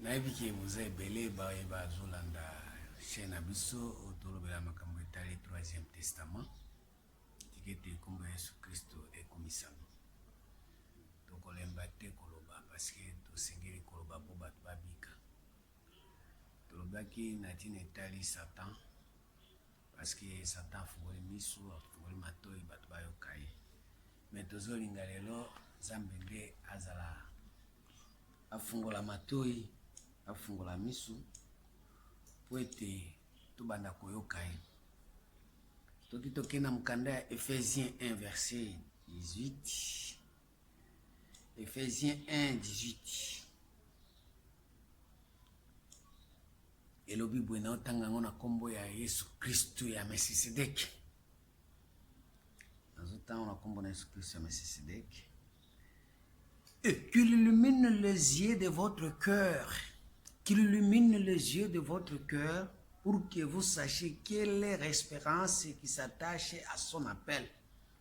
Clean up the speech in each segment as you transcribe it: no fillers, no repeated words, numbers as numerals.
Naibiki vous belé ba zolanda chaîne abiso otolobela makambo etali 3e testament tikete kombo Yesu Kristo ekomisama tokolemba te koloba parce que tosengeli koloba po bato babika tolobaki na tina etali Satan parce que Satan afungoli misu afungoli matoi bato bayoka ye mais tozolinga lelo Nzambe nde azala afungola matoi afungola misu po ete tobanda koyoka ye toki tokenda mokanda ya Ephésiens 1 verset 18. Ephésiens 1 18 elobi boye na otanga ngo na kombo ya Yesu Kristo ya Melchisedeki nazotanga na kombo na Yesu Kristo ya Melchisedeki. Et qu'il illumine les yeux de votre cœur, qu'il illumine les yeux de votre cœur pour que vous sachiez quelle est l'espérance qui s'attache à son appel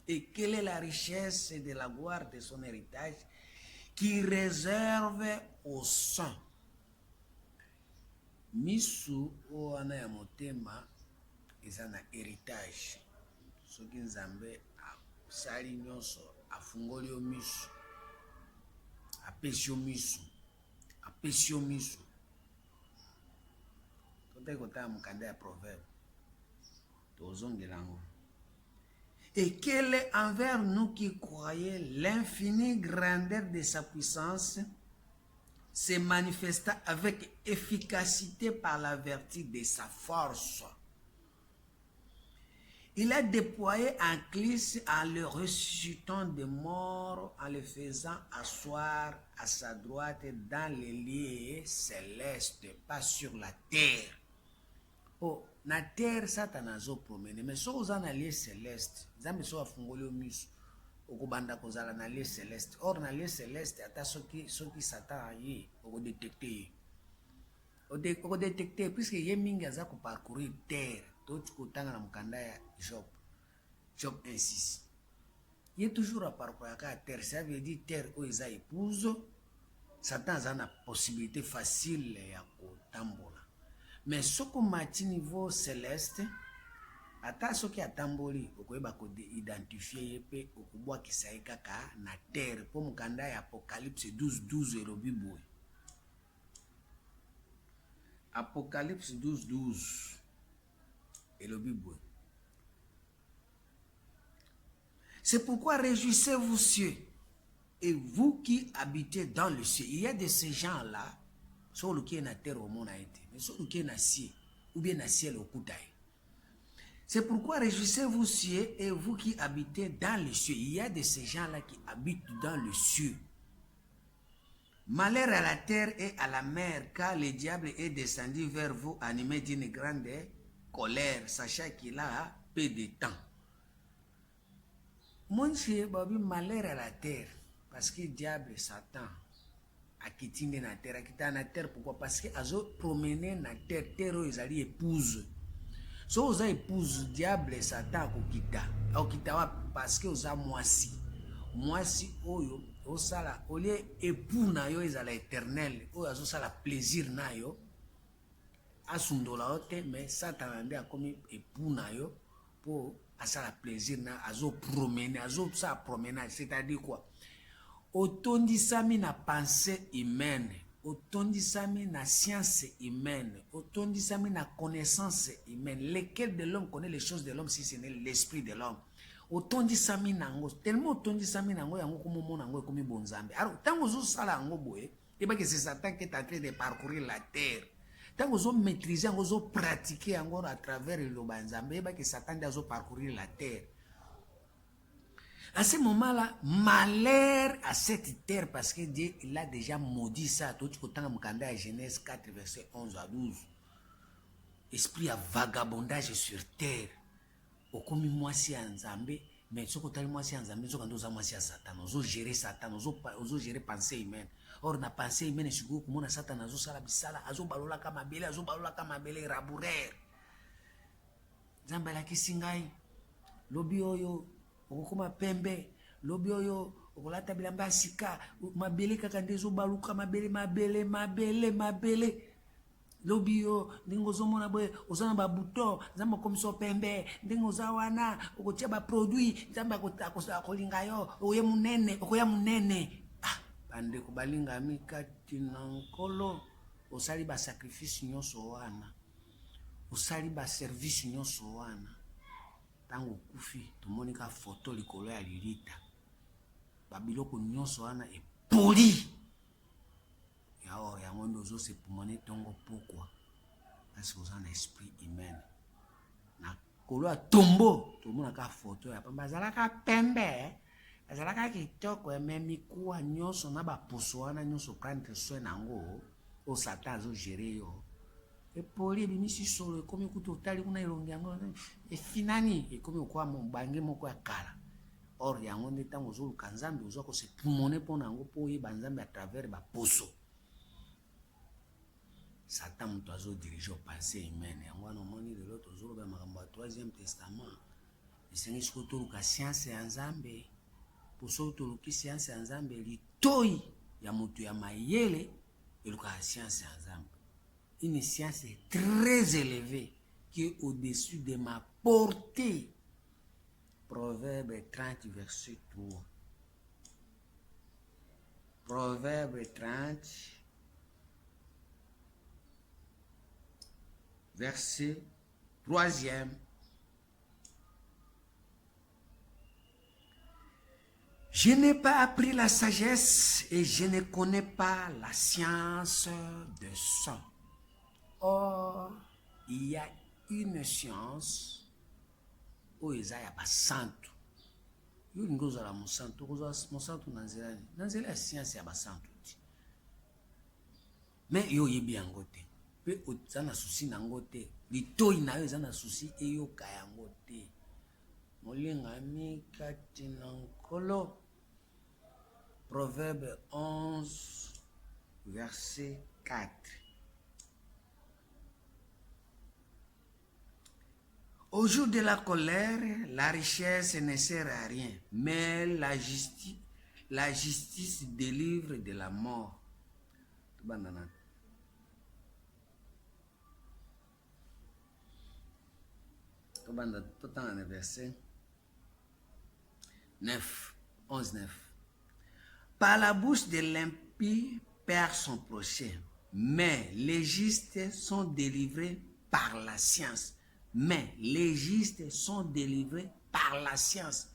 et quelle est la richesse de la gloire de son héritage qui réserve aux saints. Misu oana ya motema ezana héritage. Soki Nzambe asali nyonso afungoli yo misu. Apesio misu. Tote kota mukanda ya proverbe. Tozongelango. Et quelle est envers nous qui croyons l'infinie grandeur de sa puissance se manifesta avec efficacité par la vertu de sa force. Il a déployé un Christ en le ressuscitant des morts, en le faisant asseoir à sa droite dans les lieux célestes, pas sur la terre. Oh, na terre, Satan a zo promené, mais si vous en lieu céleste, vous avez so afungoli omisu, okubanda kozala na lieu céleste. Or, na lieu céleste, ata soki Satan ye, oko détecter. Oko détecter, puisque ye mingi aza ko parcourir terre. Tout kotanga na mukanda ya Job 1:6. Il est toujours à parcourir à terre. Ça veut dire terre où ils ont épouse. Satan a une possibilité facile ya kotambola. Mais ce qu'on mati niveau céleste, ata soki atamboli okoyeba ko identifier yepe okubwa kisaika ka na terre po mukanda ya Apocalypse 12:12 elobi boye. Apocalypse 12:12 et le Bible. C'est pourquoi réjouissez-vous cieux et vous qui habitez dans le ciel. Il y a de ces gens-là, sur le qui est na terre au monde a été, mais sur le qui est na ciel, ou bien na ciel au koutaï. C'est pourquoi réjouissez-vous cieux et vous qui habitez dans le ciel. Il y a de ces gens-là qui habitent dans le ciel. Malheur à la terre et à la mer, car le diable est descendu vers vous animé d'une grande colère, sachant qu'il a peu de temps. Mon cher Babi, malheur à la terre, parce que le diable, Satan, a quitté la terre, a quitté la terre, pourquoi? Parce qu'il a promené la terre, terre où ils allaient épouse. Si vous avez épouse, diable, Satan, a quitté, parce que vous avez moisi, oyo, osala, au lieu époux na yo, ils allaient éternel, oyo, osala plaisir na yo, asundola ote mais Satan ande a comme époux na yo pour asala plaisir na azo promener sa promenade, c'est-à-dire quoi? Otondisami na pensée humaine, otondisami na science humaine, otondisami na connaissance humaine. Lequel de l'homme connaît les choses de l'homme si ce n'est l'esprit de l'homme? Otondisami nango, tellement otondisami nango yango komo nango komi bonzambe. Alors tango zo sala ngo boye, et bien que c'est Satan qui est en train de parcourir la terre. Tant que vous maîtrisez, vous pratiquez encore à travers le Banzambe, que Satan doit parcourir la terre. À ce moment-là, malheur à cette terre, parce que Dieu il a déjà maudit ça. Tout le temps, dans Genèse 4, verset 11 à 12. Esprit à vagabondage sur terre. Au comme moi, si en Zambé, mais ce que moi, si en Zambé, ce que moi, si à Satan, nous gérer Satan, nous gérer pensée humaine. Or na pensée humaine siko kumona Satan azo sala bisala azo balola kama bele rabourer. Zamba la kisingai lobi oyo okoma pembe lobi oyo okolata bilamba sika mabele kaka nde ezobaluka mabele lobi yo ndenge ozomona boye oza na babuton nzambe akomisa pembe ndenge oza wana okotia baproduit nzambe akolinga yo okoya munene bandeko balingami kati na nkolo osali basacrifice nyonso wana osali baservice nyonso wana ntango okufi tomoni ka foto likolo ya lilita babiloko nyonso wana epoli yango nde ozosepumone ntongo pokwa kasi oza na esprit humaine na kolo ya tombo tomonaka foto ya pamba azalaka pembe azalaka kitoko eme mikuwa nyonso na baposo wana nyonso prendre soin nango o satan azogere yo epoli ebimisi solo ekomi kutu otali kuna elongi yango efinani ekomi okwa mobange moko ya kala or yango nde ntango ozoluka nzambe ozwa kosepumone mpona yango mpo oyeba nzambe à travers baposo satan moto azodirige opense humaine yango wana omoni lelo tozoloba makambo ya 3e testament esengi soki toluka sianse ya nzambe mpo soki toluki sianse ya nzambe litoi ya moto ya mayele elukaka sianse ya nzambe une science très élevée qui est au-dessus de ma portée. Proverbe 30 verset 3. Proverbe 30 verset 3e. Je n'ai pas appris la sagesse et je ne connais pas la science de ça. Or, il y a une science où il y a pas santo. Yo ngoza la monsanto, monsanto nanzelani. Nanzela la science ya basanto. Mais yo yebi yango te. Pe ozana souci nango te. Litoi na yo ezana souci e yo kayango te. Molinga mi kati na nkolo. Proverbe 11 verset 4. Au jour de la colère, la richesse ne sert à rien, mais la justice délivre de la mort. Verset 9, 11, 9. Par la bouche de l'impie perd son prochain, mais les justes sont délivrés par la science. Mais les justes sont délivrés par la science.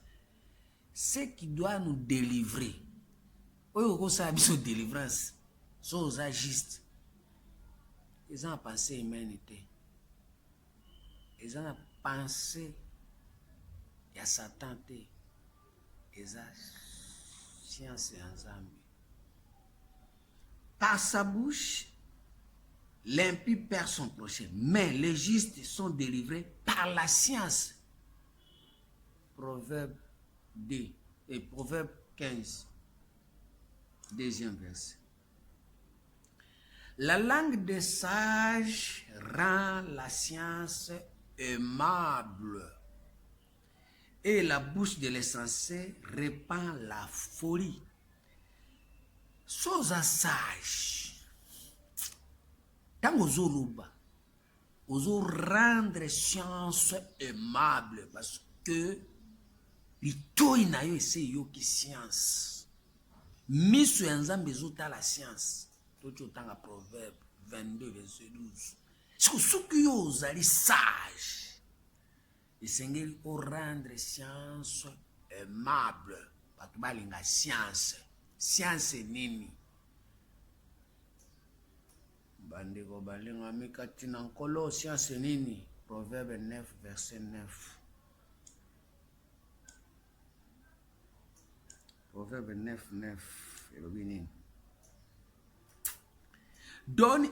Ce qui doit nous délivrer, c'est délivrance. C'est juste. Ils ont pensé humanité. Ils ont pensé il y a Satan. Ils ont science et ensemble. Par sa bouche, l'impie perd son prochain, mais les justes sont délivrés par la science. Proverbe 2 et Proverbe 15, deuxième verset. La langue des sages rend la science aimable, et la bouche de l'insensé répand la folie. Sois sage. Tant ozo rendre science aimable parce que litoi na yo ese yo ki science. Miso ya nzambe ezota la science. Toti otanga Proverbe 22 verset 12. Soki yo ozali sage, esengeli o rendre science aimable. Bato balinga science. Science nini? Bandeko balinga mikati na nkolo science nini? Proverbe 9 verset 9. Proverbe 9 9 elobi nini? Donne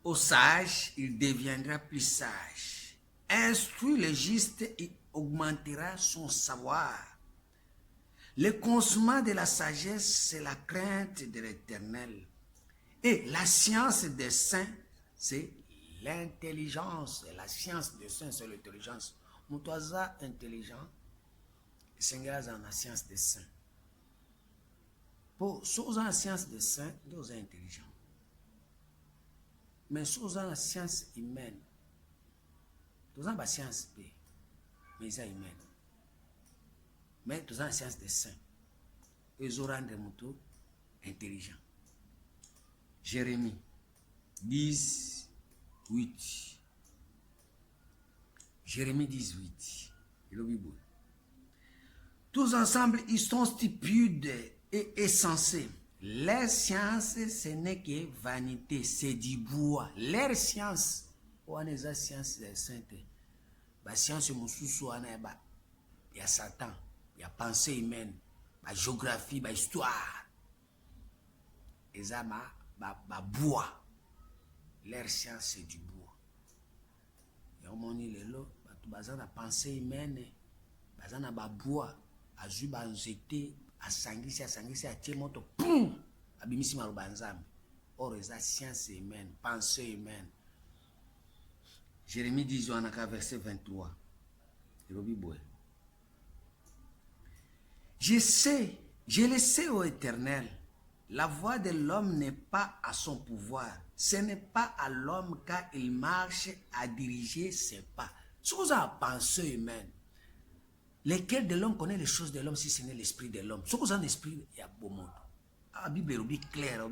au sage, il deviendra plus sage. Instruis le juste, il augmentera son savoir. Le commencement de la sagesse, c'est la crainte de l'Éternel. Et la science des saints, c'est l'intelligence. La science des saints, c'est l'intelligence. Moutaza intelligent, Seigneur dans la science des saints. Pour ceux en sciences des saints, nous sommes intelligents. Mais ceux en sciences humaines, nous sommes en science B, mais ils sont humaines. Mais nous sommes en sciences des saints. Ils auront des motos intelligents. Jérémie 10, 8. Jérémie 18. Tous ensemble, ils sont stupides et insensés. Leur science, ce n'est que vanité, c'est du bois. Leur science, on est la science des saintes. La science, il y a Satan, il y a pensée humaine, la géographie, la histoire. Et ça, bois. Leur science, c'est du bois. Et on m'a dit, la pensée humaine, la bois, a joué à nzete, à sangisi, à tiemoto, poum, à bimisi marubanzam. Or, la science humaine, pensée humaine. Jérémie 10, verset 23. Je le sais, ô Éternel, la voix de l'homme n'est pas à son pouvoir. Ce n'est pas à l'homme quand il marche à diriger ses pas. Ce que vous avez pensé humaine, lequel de l'homme connaît les choses de l'homme si ce n'est l'esprit de l'homme? Ce que vous avez l'esprit, il y a beau monde. La Bible est claire.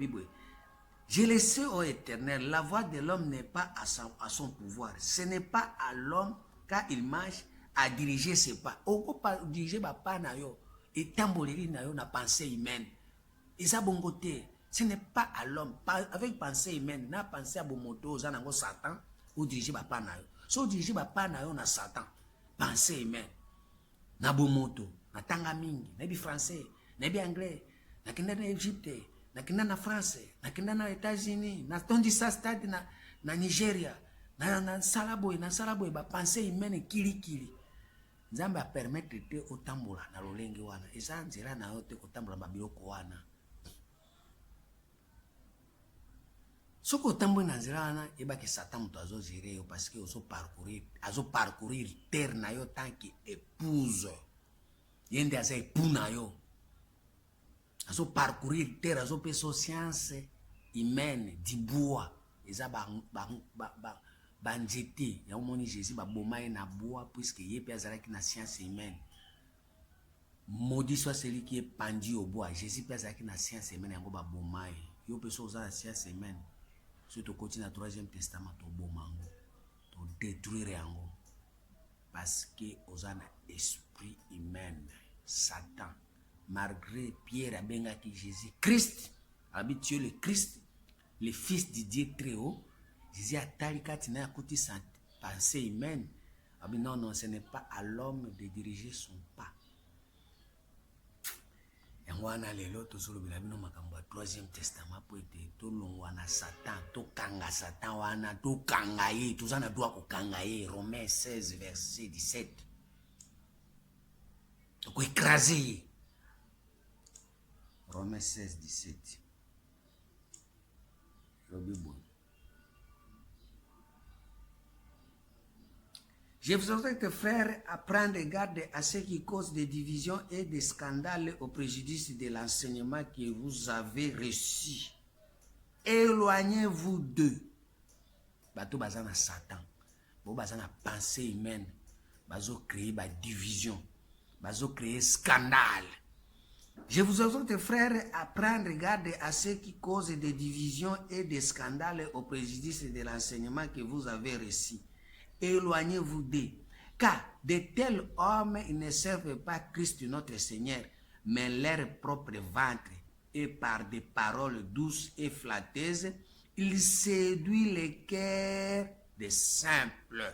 Je le sais, ô Éternel, la voix de l'homme n'est pas à son pouvoir. Ce n'est pas à l'homme quand il marche à diriger ses pas. On ne peut pas diriger ses pas et tambouriner na pensée humaine. Et ça, bon côté, ce n'est pas à l'homme. Avec pensée humaine, na pensée à bon moto, Satan, ou diriger ses pas. Si vous dirigez ses pas, na Satan, pensée humaine. Na bon moto, na tanga mingi, na bi français, na bi anglais, na kenda na Egypte, na kenda na France, na kenda na États-Unis, na tondi sa stade na Nigeria, na salaboy, ba pensée humaine kili. Nzambe a permettre te otambola na lolenge wana. Eza nzela na yo te kotambola babiloko wana. Soko otambola na nzela wana, eba ke Satan muto azo gérer yo parce que azo parcourir terre na yo tant que épouse. Yende aza époux na yo. Azo parcourir terre, azo peso science humaine, di bois. Eza banjete ya omoni Jésus baboma na bois puisque yé pe azalaki na science humaine. Maudit soit celui qui est pendu au bois. Jésus pe azalaki na science humaine yango baboma yo pe so za science humaine. Si tu continues dans le 3e testament to bomango to détruire yango parce que ozana esprit humain. Satan, malgré Pierre a bengaki Jésus Christ, habitué le Christ, le fils du Dieu très haut. Jésus a talikati na kuti sa pensée humaine. Non, ce n'est pas à l'homme de diriger son pas. Et moi, on a les lots, tout le monde a 3e testament pour être tout le monde a Satan, tout kanga Satan, wana tout kangaye, tout ça na doit ko kangaye. Romains 16, verset 17. Donc écraser. Romains 16, 17. Je vous exhorte, frères, à prendre garde à ce qui cause des divisions et des scandales au préjudice de l'enseignement que vous avez reçu. Éloignez-vous d'eux. Bato bazana Satan. Bo bazana pensée humaine. Bazo créer ba division. Bazo créer scandale. Je vous exhorte, frères, à prendre garde à ce qui cause des divisions et des scandales au préjudice de l'enseignement que vous avez reçu. Éloignez-vous d'eux, car de tels hommes ils ne servent pas Christ notre Seigneur, mais leur propre ventre, et par des paroles douces et flatteuses, ils séduisent les cœurs des simples.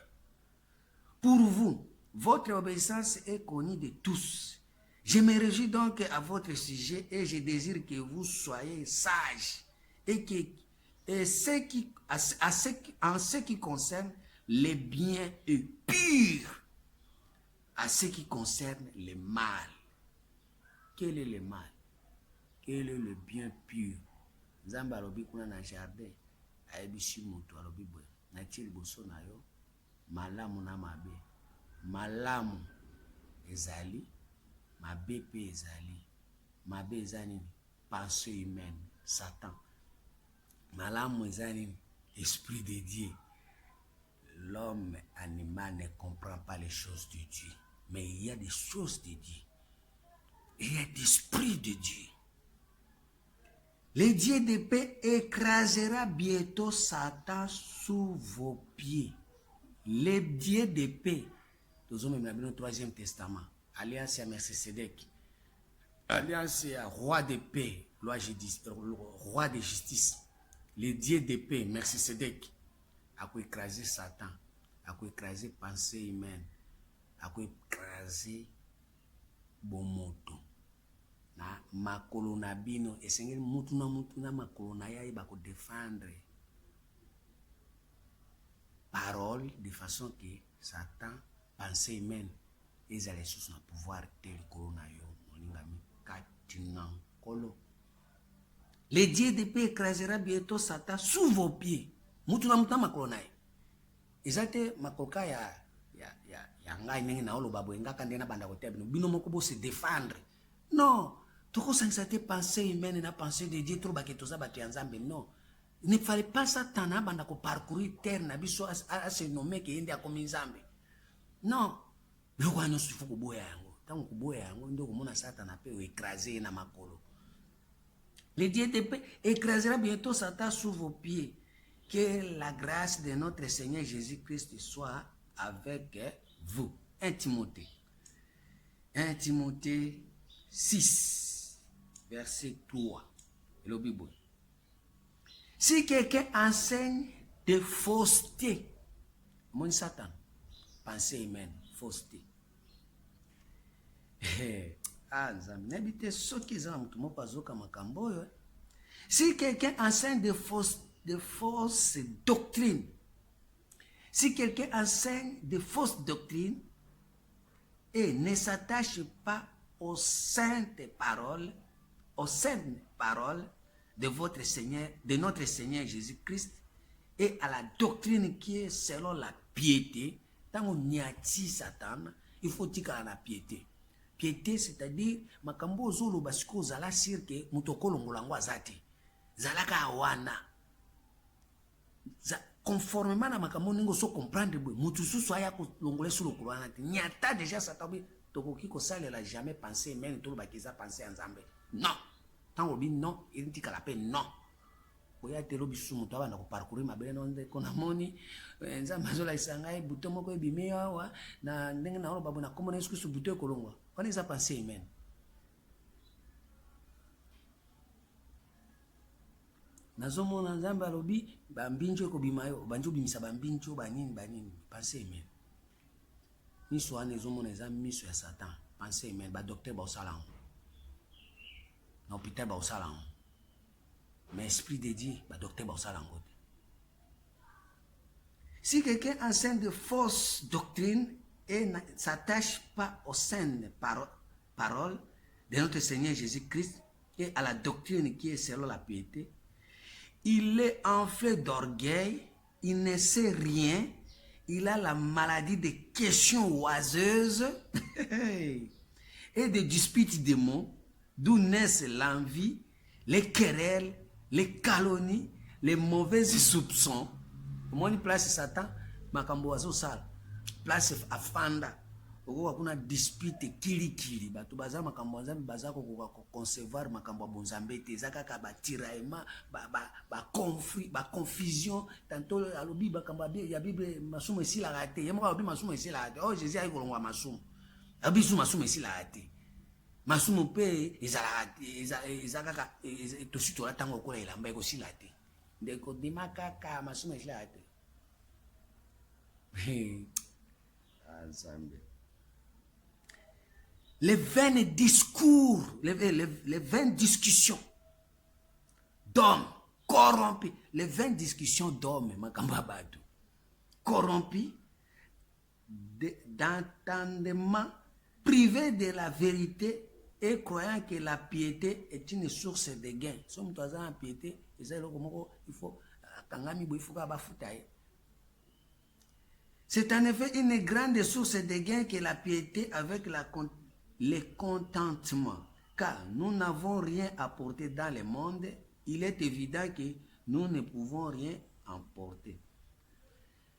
Pour vous, votre obéissance est connue de tous. Je me réjouis donc à votre sujet et je désire que vous soyez sages et en ce qui concerne les biens et purs, à ce qui concerne le mal. Quel est le mal? Quel est le bien pur? Nzambe alobi kuna na jardin ayebishi moto alobi boye na tie liboso na yo malamu na mabe. Malamu ezali, mabe pe ezali. Mabe eza nini? pensée humaine, Satan. Malamu ezani, esprit de Dieu. L'homme animal ne comprend pas les choses de Dieu. Mais il y a des choses de Dieu. Il y a l'esprit de Dieu. Le Dieu de paix écrasera bientôt Satan sous vos pieds. Le Dieu de paix. Nous sommes dans le Troisième Testament. Alliance à Melchisedec. Alliance à roi de paix. Roi de justice. Le Dieu de paix, Melchisedec. A écraser Satan. A écraser pensée humaine. A écraser bon moto. Na makolo na bino esengeli mutu na makolo na ya ba ko défendre parole de façon que Satan pensée humaine ezale sous na pouvoir tel corona yo moningami katina kolo. Le Dieu de paix écrasera bientôt Satan sous vos pieds. Mutu na makolo na ye ezate makoka ya ngai ndenge na olo babo ngaka ndena banda ko tebino bino moko bo se défendre. Non, tout ça c'était pensée humaine na pensée de Dieu trop baketo za batu ya Nzambe. Non, il ne fallait pas Satan na banda ko parcourir terre na biso à se nommer que ende akomi Nzambe. Non, mais kwa no sifu kuboya yango. Tango kuboya yango ndo komona Satan pe o écraser na makolo. Le Dieu de paix écrasera bientôt Satan sous vos pieds. Que la grâce de notre Seigneur Jésus-Christ soit avec vous. 1 Timothée. 1 Timothée 6, verset 3. Le Bible. Si quelqu'un enseigne de fausseté, mon Satan, pensée humaine, fausseté. Si quelqu'un enseigne de fausses doctrines, si quelqu'un enseigne de fausses doctrines et ne s'attache pas aux saintes paroles de votre Seigneur, de notre Seigneur Jésus-Christ, et à la doctrine qui est selon la piété, tant on y a dit Satan, il faut dire la piété. Piété, c'est-à-dire, makambo zolo basiko zala sirke mutokolo ngolangwa zati. Zalaka wana. Conformément à makambo ningo so comprendre bwe mutu susu aya ko longole sur le Coran. Nyata déjà Satan tokoki ko sale la jamais penser même tout bakiza penser en Nzambe. Non. Tant obi non, il dit kala pe non. Oya telo bisu mutu abana ko parcourir mabele non de kona moni Nzambe zo la isangai buto moko ebime wa na ndenge na babu na komona Yesu Kristo buto kolongwa. Kwani za penser amen. Nazomona Nzambe alobi bambinjo ko bimayo banjo bimisa bambinjo banini penser amen. Miso ane zomona za miso ya Satan penser amen ba docteur ba osalango. Na hôpital ba osalango. Mais esprit de Dieu ba docteur ba osalango. Si quelqu'un enseigne de fausses doctrines et ne s'attache pas aux saintes paroles de notre Seigneur Jésus-Christ et à la doctrine qui est selon la piété, il est enflé d'orgueil, il ne sait rien, il a la maladie des questions oiseuses et des disputes de mots, d'où naissent l'envie, les querelles, les calomnies, les mauvais soupçons. Comment il place Satan? Makambo wazo sala. Place afanda. Oko kuna dispute kili. Batu baza makambo Nzambe baza ko concevoir makambo bonzambe te zaka ka batiraima ba conflit, ba confusion. Tantôt alobi makambo ya Bible masumo esila rate. Yemo alobi masumo esila rate. Oh Jésus ayi kolongwa masumo. Abisu masumo esila rate. Masumo pe ezaka ka to sitola tango kola elamba ko sila te. Ndeko dimakaka masumo esila rate. Les vains discours, les vaines discussions d'hommes corrompus, les vaines discussions d'hommes, corrompus, d'entendement privé de la vérité et croyant que la piété est une source de gain. Si on a la piété, il faut c'est en effet une grande source de gain que la piété avec le contentement car nous n'avons rien apporté dans le monde, il est évident que nous ne pouvons rien emporter.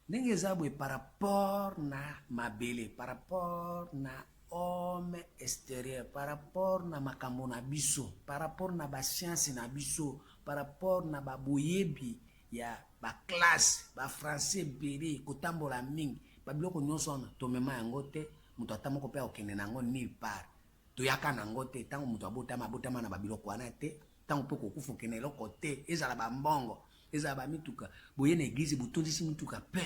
Ndenge zabwe par rapport na mabele, par rapport na homme extérieur, par rapport na makambo na biso, par rapport na ba science na biso, par rapport na ba boyebi ya ba classe, ba français béré kotambola mingi, ba biloko nyonso na tomema yango te, muto atamoko pe okende nango nulle part. Toyaka nango te, tango muto abotama na ba biloko wana te, tango pe kokufa okende eloko te, ezala ba mbongo. Eza ba mituka boye na église butondisi mituka pe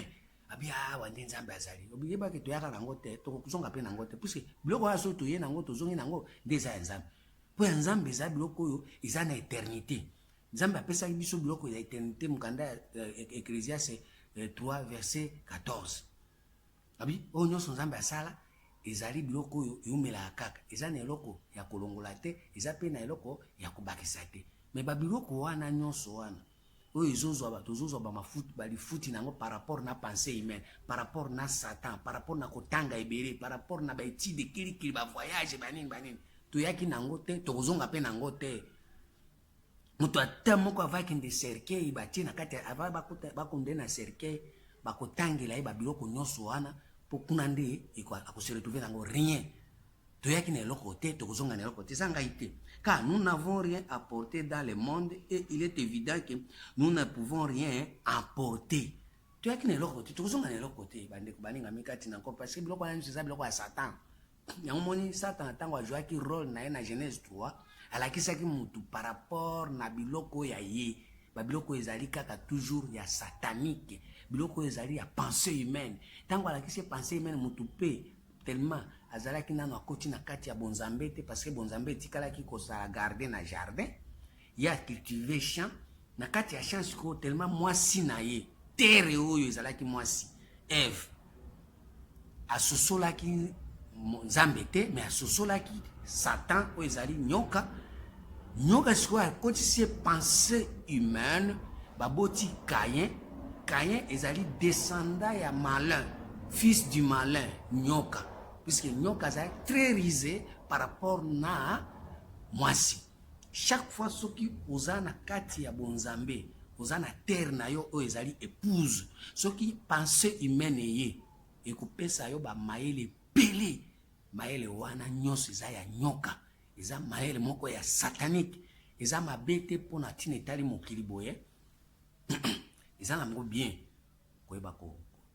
abia wande nzambe azali obiyeba ke toyaka nango te tokuzonga pe nango te puisque biloko ya so toye nango tozongi nango ndeza ya nzambe po ya nzambe eza biloko oyo eza na éternité. Nzambe apesaki biso biloko ya éternité mukanda Ecclésiaste 3 verset 14 abi oyo nyonso nzambe asala ezali biloko oyo eumelaka kaka eza na eloko ya kolongola te eza pe na eloko ya kobakisa te me babiloko wana nyonso wana oyo tozozwa balifuti nango par rapport na pensée humaine, par rapport na Satan, par rapport na kotanga ebele, par rapport na baétude kilikili bavoyage banini toyaki nango te tokozonga pe nango te. Moto ata moko avakende cercueil batie na kati ava bakonde na cercueil bakotangela ye babiloko nyonso wana mpo kuna nde akose retrouver nango rien. Toyaki na eloko te tokozonga na eloko te eza ngai te. Car nous n'avons rien apporté dans le monde et il est évident que nous ne pouvons rien apporter. Toyaki na eloko te tokozonga na eloko te bandeko baninga mikati na nko parce que biloko wana eza biloko ya Satan. Yango moni Satan ntango ajwaki rôle na ye na Genèse 3 alakisaki mutu par rapport na biloko ya ye babiloko ezali kaka toujours ya satanique biloko ezali ya pensée humaine ntango alakisi pensée humaine mutu pe tellement azalaki nano akoti na kati ya bonzambe te parce que bonzambe etikalaki kozala garder na jardin ya cultiver champ na kati ya champ siko tellement mwasi na ye terre oyo ezalaki mwasi Eve asosolaki nzambe te mais asosolaki Satan oyo ezali nyoka siko akotisi pensée humaine baboti Caïn ezali descendant ya malin fils du malin nyoka puisque nyoka azali très risé par rapport na mwasi. Chaque fois soki oza na kati ya bonzambe oza na terre na yo oyo ezali épouse soki pensée humaine ye ekopesa yo bamayele pele mayele wana nyonso eza ya nyoka eza mayele moko ya satanique eza mabe te mpo na ntina etali mokili boye eza na moko bien koyeba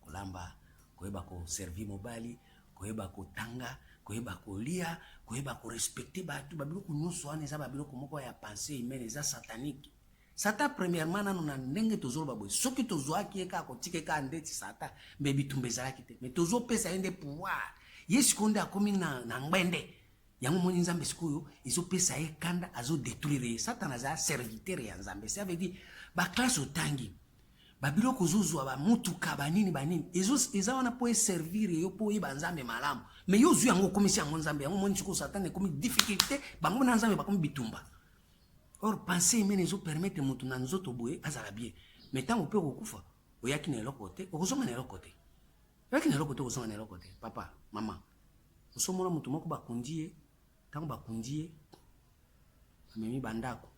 kolamba koyeba koservi mobali koyeba kotanga koyeba kolia koyeba korespecte bato babiloko nyonso wana eza babiloko moko ya pensée humaine eza satanique. Satan premièrement nano na ndenge tozoloba boye soki tozwaki ye kaka kotika kaka ndeti Satan mbe bitumba ezalaki te mais tozopesa ye nde pouvoir ye sikoyo nde akomi na ngbende yango moni nzambe sikoyo ezopesa ye kanda azodétruire ye Satan aza serviteur ya nzambe ça veut dire baklasse otangi babiloko ozozwa bamutuka banini eza wana po eservir yo po oyeba nzambe malamu mais yo ozwi yango okomisi yango nzambe yango moni sikoyo Satan ekomi difficulté bango na nzambe bakomi bitumba. Or pensée humaine ezopermettre motu na nzoto boye azala bien mais ntango mpe kokufa oyaki na eloko te okozonga na eloko te oyaki na eloko te okozonga na eloko te papa mama osomona motu moko bakundi ye ntango bakundi ye bamemi bandako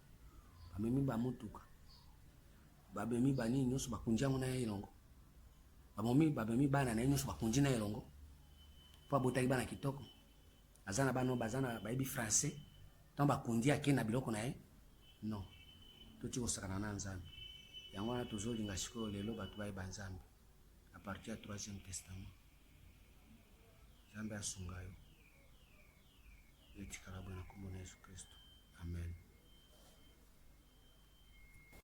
bamemi bamutuka babemi banini nyonso bakundi yango na ye elongo babemi bana na ye nyonso bakundi na elongo mpo abotaki bana kitoko aza na bana bazana bayebi français ntango bakundi ake na biloko na ye non toti kosakana na nzambe yango wana tozolinga sikoyo lelo bato bayeba nzambe à partir ya 3e testament nzambe asunga yo etikala boye na kombo na Yesu Kristo amen.